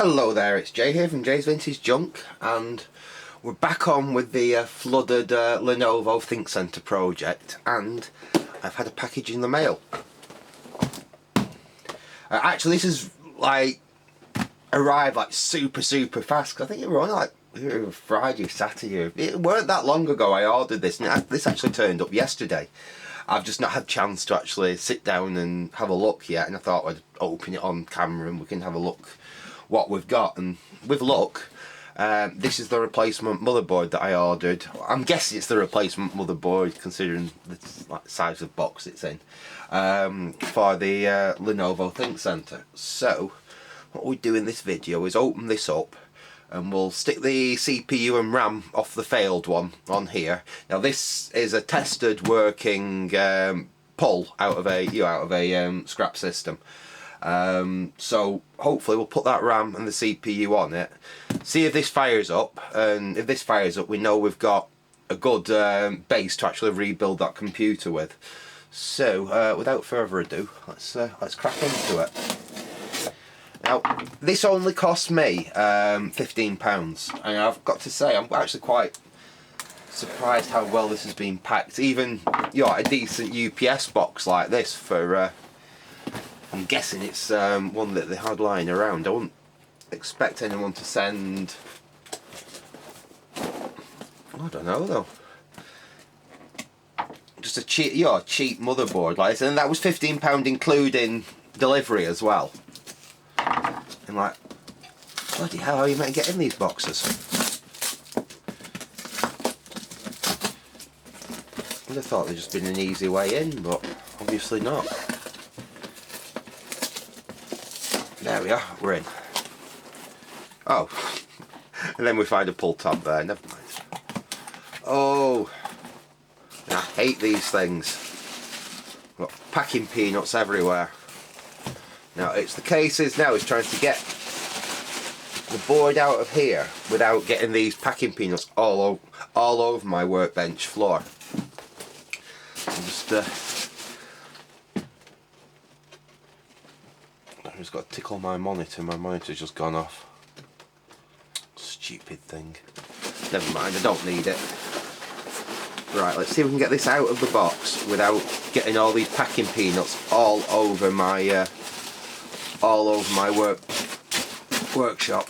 Hello there, it's Jay here from Jay's Vintage Junk, and we're back on with the flooded Lenovo Thinkcentre project, and I've had a package in the mail. Actually, this is like arrived like super fast, 'cause I think it was only like Friday, Saturday. It weren't that long ago I ordered this, and this actually turned up yesterday. I've just not had a chance to actually sit down and have a look yet, and I thought I'd open it on camera and we can have a look what we've got. And with luck, this is the replacement motherboard that I ordered. I'm guessing it's the replacement motherboard considering the size of box it's in, for the Lenovo Thinkcentre. So what we do in this video is open this up and we'll stick the CPU and RAM off the failed one on here. Now this is a tested working pull out of a scrap system. So hopefully we'll put that RAM and the CPU on it, see if this fires up, and if this fires up we know we've got a good base to actually rebuild that computer with. So without further ado, let's crack into it. Now this only cost me £15, and I've got to say I'm actually quite surprised how well this has been packed. Even a decent UPS box like this for I'm guessing it's one that they had lying around. I wouldn't expect anyone to send, I don't know though, just a cheap motherboard like this, and that was £15 including delivery as well. And like, bloody hell, how are you meant to get in these boxes? I'd have thought there'd just been an easy way in, but obviously not. There we are, we're in. Oh, and then we find a pull tab there, never mind. Oh, I hate these things. Got packing peanuts everywhere. Now it's the cases now is trying to get the board out of here without getting these packing peanuts all over my workbench floor. I'm just got to tickle my monitor. My monitor's just gone off. Stupid thing. Never mind, I don't need it. Right, let's see if we can get this out of the box without getting all these packing peanuts all over my workshop.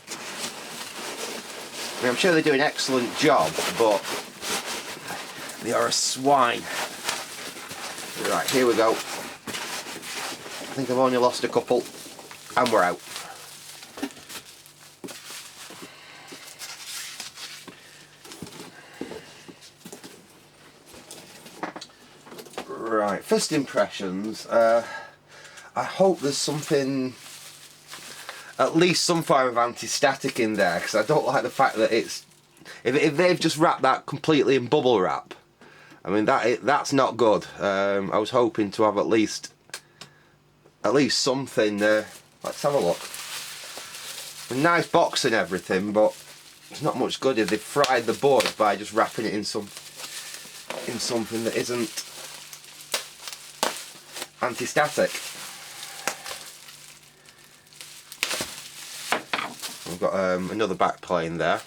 I mean, I'm sure they do an excellent job, but they are a swine. Right, here we go. I think I've only lost a couple, and we're out. Right, first impressions. I hope there's something, at least some form of anti-static in there, because I don't like the fact that it's, if they've just wrapped that completely in bubble wrap, I mean that's not good. I was hoping to have at least something. Let's have a look. A nice box and everything, but it's not much good if they've fried the board by just wrapping it in something that isn't anti-static. We've got another backplane there.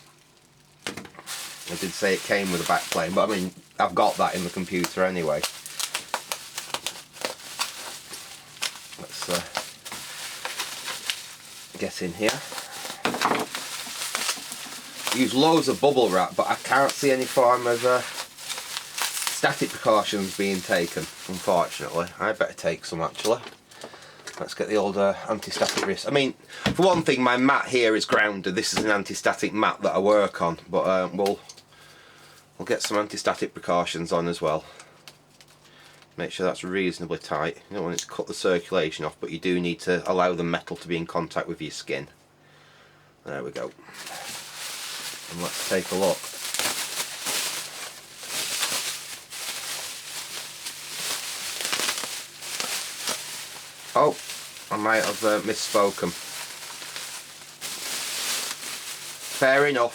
I did say it came with a backplane, but I mean I've got that in the computer anyway. Let's get in here. Use loads of bubble wrap, but I can't see any form of static precautions being taken, unfortunately. I better take some actually. Let's get the old anti-static wrist. I mean, for one thing, my mat here is grounded. This is an anti-static mat that I work on, but we'll get some anti-static precautions on as well. Make sure that's reasonably tight. You don't want it to cut the circulation off, but you do need to allow the metal to be in contact with your skin. There we go. And let's take a look. Oh, I might have misspoken. Fair enough.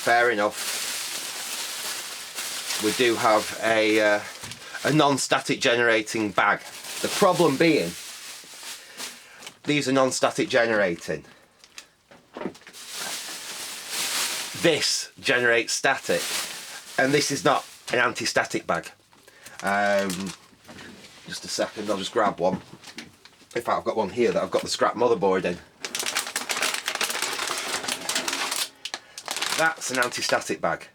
Fair enough. We do have a non-static generating bag. The problem being, these are non-static generating. This generates static, and this is not an anti-static bag. Just a second, I'll just grab one. In fact, I've got one here that I've got the scrap motherboard in. That's an anti-static bag.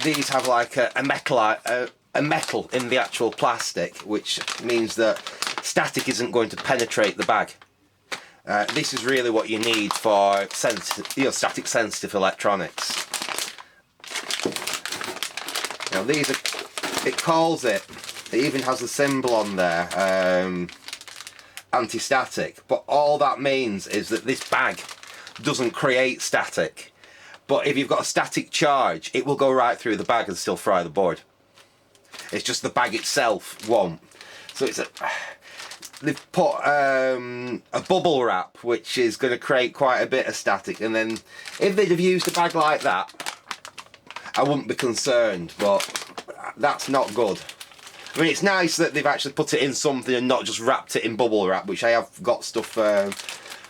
These have like a metal in the actual plastic, which means that static isn't going to penetrate the bag. This is really what you need for static sensitive electronics. Now these are, it calls it even has the symbol on there, anti-static, but all that means is that this bag doesn't create static. But if you've got a static charge, it will go right through the bag and still fry the board. It's just the bag itself won't. So it's they've put a bubble wrap, which is going to create quite a bit of static. And then if they'd have used a bag like that, I wouldn't be concerned, but that's not good. I mean, it's nice that they've actually put it in something and not just wrapped it in bubble wrap, which I have got stuff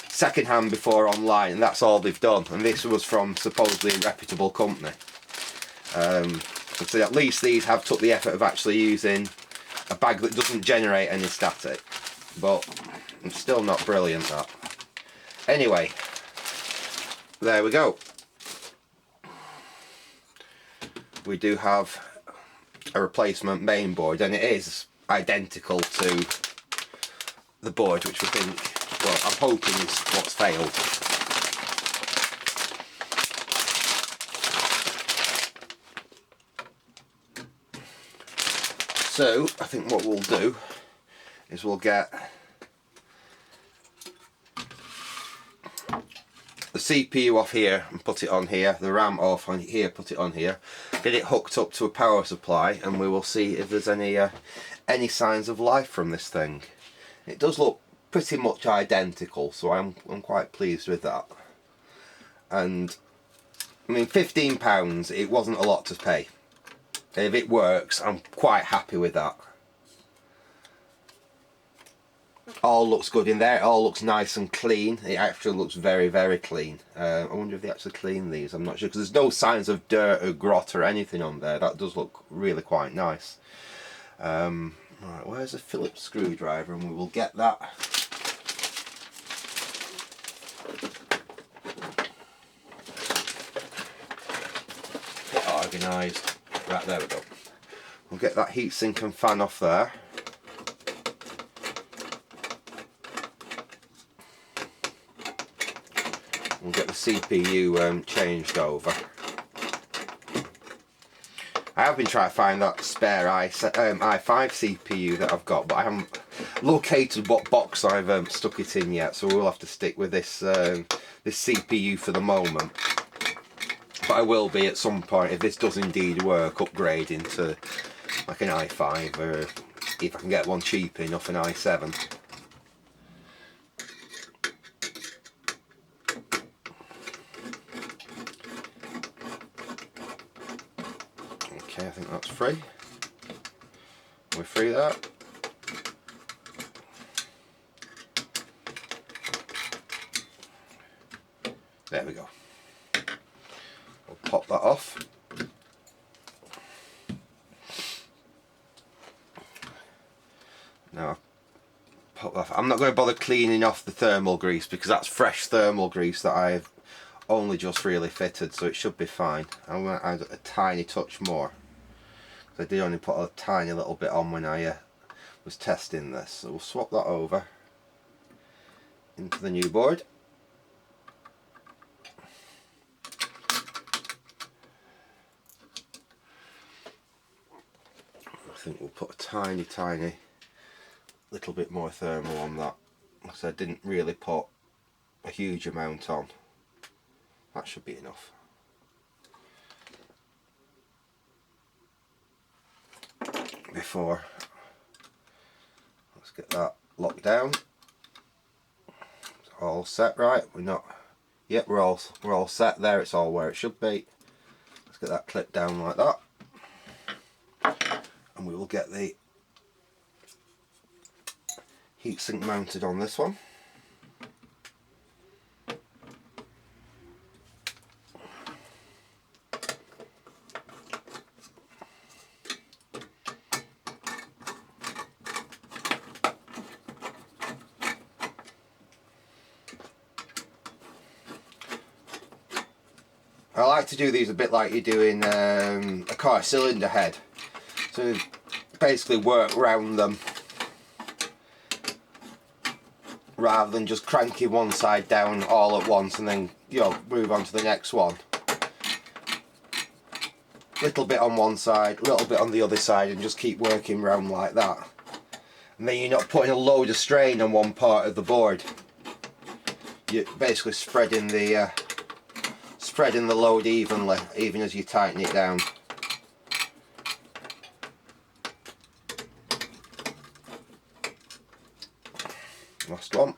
second hand before online, and that's all they've done. And this was from supposedly a reputable company. So at least these have took the effort of actually using a bag that doesn't generate any static, but it's still not brilliant, that. Anyway, there we go. We do have a replacement main board, and it is identical to the board, which we think, well, I'm hoping is what's failed. So I think what we'll do is we'll get the CPU off here and put it on here, the RAM off on here, put it on here, get it hooked up to a power supply, and we will see if there's any signs of life from this thing. It does look pretty much identical, so I'm quite pleased with that. And I mean, £15, it wasn't a lot to pay. If it works, I'm quite happy with that. All looks good in there, it all looks nice and clean. It actually looks very, very clean. I wonder if they actually clean these, I'm not sure, because there's no signs of dirt or grot or anything on there. That does look really quite nice. Right, where's a Phillips screwdriver, and we will get that. Get organised. Right, there we go. We'll get that heatsink and fan off there. We'll get the CPU changed over. I have been trying to find that spare i5 CPU that I've got, but I haven't located what box I've stuck it in yet, so we'll have to stick with this this CPU for the moment. But I will be at some point, if this does indeed work, upgrading to like an i5, or if I can get one cheap enough, an i7. Okay, I think that's free. We're free there. There we go. We'll pop that off. Now, pop that off. I'm not going to bother cleaning off the thermal grease, because that's fresh thermal grease that I've only just really fitted, so it should be fine. I'm going to add a tiny touch more, because I did only put a tiny little bit on when I was testing this. So we'll swap that over into the new board. I think we'll put a tiny little bit more thermal on that, because I didn't really put a huge amount on. That should be enough. Before, let's get that locked down. It's all set, right? We're not. Yep, we're all set there. It's all where it should be. Let's get that clip down like that, and we will get the heatsink mounted on this one. I like to do these a bit like you do in a car cylinder head. So basically work round them rather than just cranking one side down all at once and then, you know, move on to the next one. Little bit on one side, little bit on the other side, and just keep working round like that. And then you're not putting a load of strain on one part of the board. You're basically spreading the load evenly, even as you tighten it down. Last one.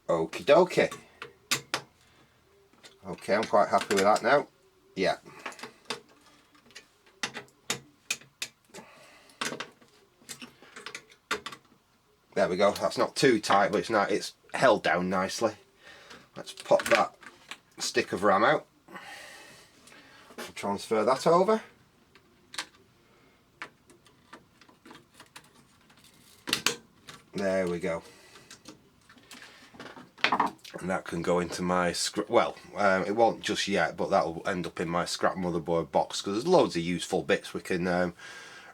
Okie dokie. Okay, I'm quite happy with that now. Yeah. There we go. That's not too tight, but it's held down nicely. Let's pop that stick of RAM out. Transfer that over. There we go. And that can go into my well, it won't just yet, but that'll end up in my scrap motherboard box, because there's loads of useful bits we can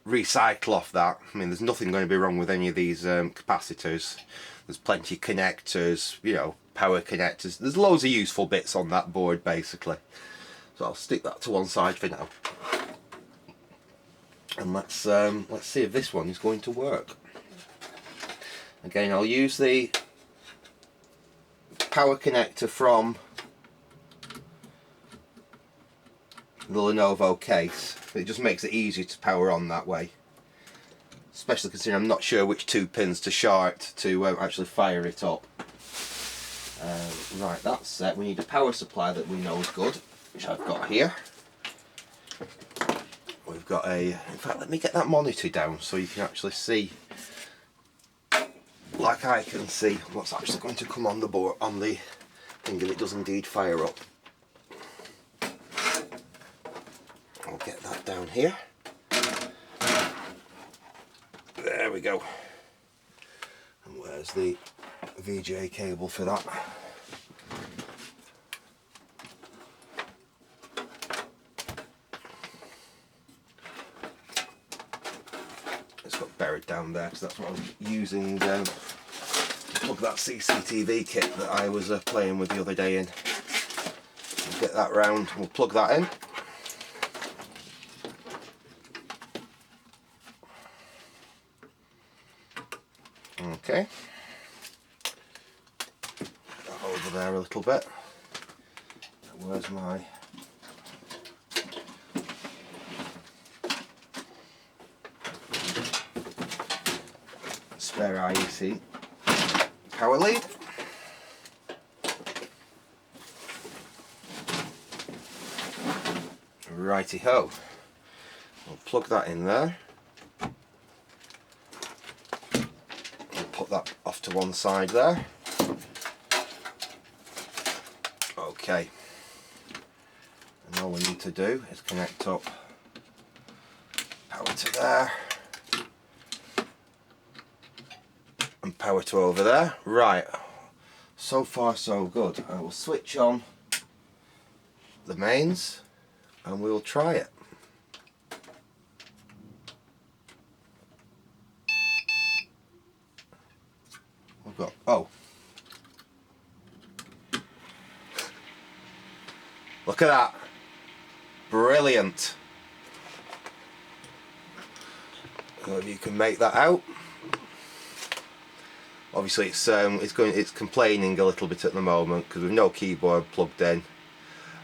recycle off that. I mean, there's nothing going to be wrong with any of these capacitors. There's plenty of connectors, you know, power connectors. There's loads of useful bits on that board basically. So I'll stick that to one side for now. And let's see if this one is going to work. Again, I'll use the power connector from the Lenovo case. It just makes it easier to power on that way, especially considering I'm not sure which two pins to short to actually fire it up. Right, that's set. We need a power supply that we know is good, which I've got here. We've got a, in fact, let me get that monitor down so you can actually see, like I can see, what's actually going to come on the board, on the thing, if it does indeed fire up. I'll get that down here. There we go. And where's the VGA cable for that? It's got buried down there because that's what I was using to plug that CCTV kit that I was playing with the other day in. We'll get that round, we'll plug that in. Okay, that over there a little bit. Where's my spare IEC power lead? Righty ho. We'll plug that in there. Put that off to one side there. Okay, and all we need to do is connect up power to there and power to over there. Right, so far so good. I will switch on the mains and we'll try it. We've got, oh, look at that, brilliant. I don't know if you can make that out. Obviously it's complaining a little bit at the moment because we've no keyboard plugged in.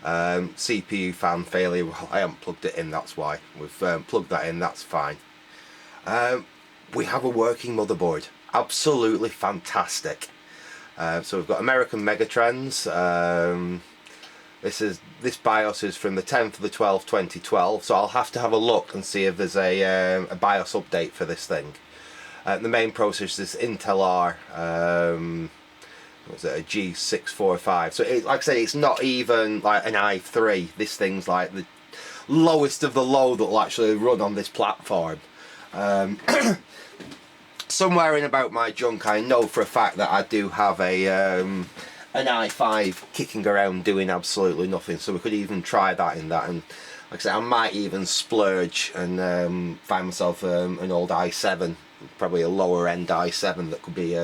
CPU fan failure, well, I haven't plugged it in, that's why. We've plugged that in, that's fine. We have a working motherboard, absolutely fantastic. So we've got American Megatrends. This BIOS is from the 10th of the 12th 2012, so I'll have to have a look and see if there's a BIOS update for this thing. The main processor is Intel R, what's it, a G645. So like I say, it's not even like an i3. This thing's like the lowest of the low that will actually run on this platform. Somewhere in about my junk, I know for a fact that I do have a an i5 kicking around doing absolutely nothing, so we could even try that in that. And like I said, I might even splurge and find myself an old i7, probably a lower end i7 that could be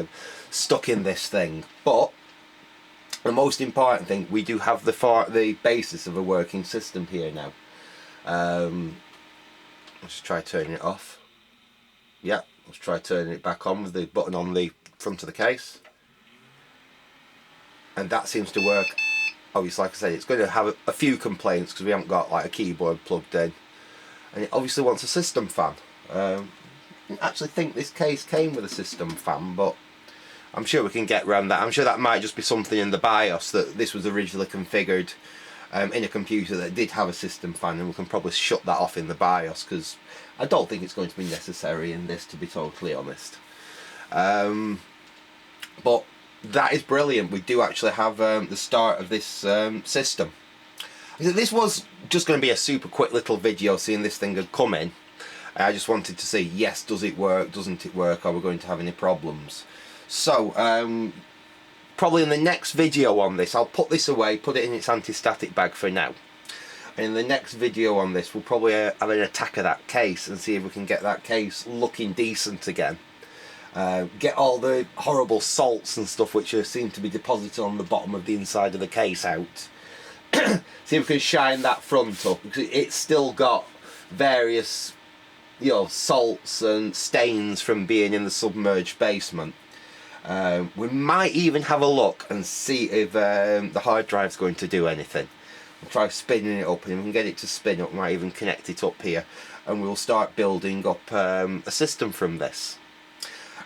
stuck in this thing. But the most important thing, we do have the basis of a working system here now. Let's try turning it off. Yeah, let's try turning it back on with the button on the front of the case. And that seems to work. Obviously, like I said, it's going to have a few complaints because we haven't got like a keyboard plugged in. And it obviously wants a system fan. I didn't actually think this case came with a system fan, but I'm sure we can get around that. I'm sure that might just be something in the BIOS, that this was originally configured in a computer that did have a system fan, and we can probably shut that off in the BIOS, because I don't think it's going to be necessary in this, to be totally honest. But that is brilliant. We do actually have the start of this system. This was just going to be a super quick little video seeing this thing had come in. I just wanted to see, yes, does it work, doesn't it work, are we going to have any problems? So probably in the next video on this, I'll put this away, put it in its anti-static bag for now. And in the next video on this, we'll probably have an attack of that case and see if we can get that case looking decent again. Get all the horrible salts and stuff which seem to be deposited on the bottom of the inside of the case out. See if we can shine that front up, because it's still got various, you know, salts and stains from being in the submerged basement. We might even have a look and see if the hard drive's going to do anything. We'll try spinning it up, and if we can get it to spin up, we might even connect it up here, and we'll start building up a system from this.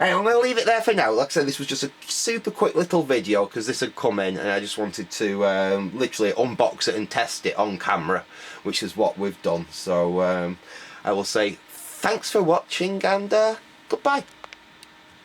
Right, I'm going to leave it there for now. Like I said, this was just a super quick little video because this had come in and I just wanted to literally unbox it and test it on camera, which is what we've done. So I will say thanks for watching, and goodbye.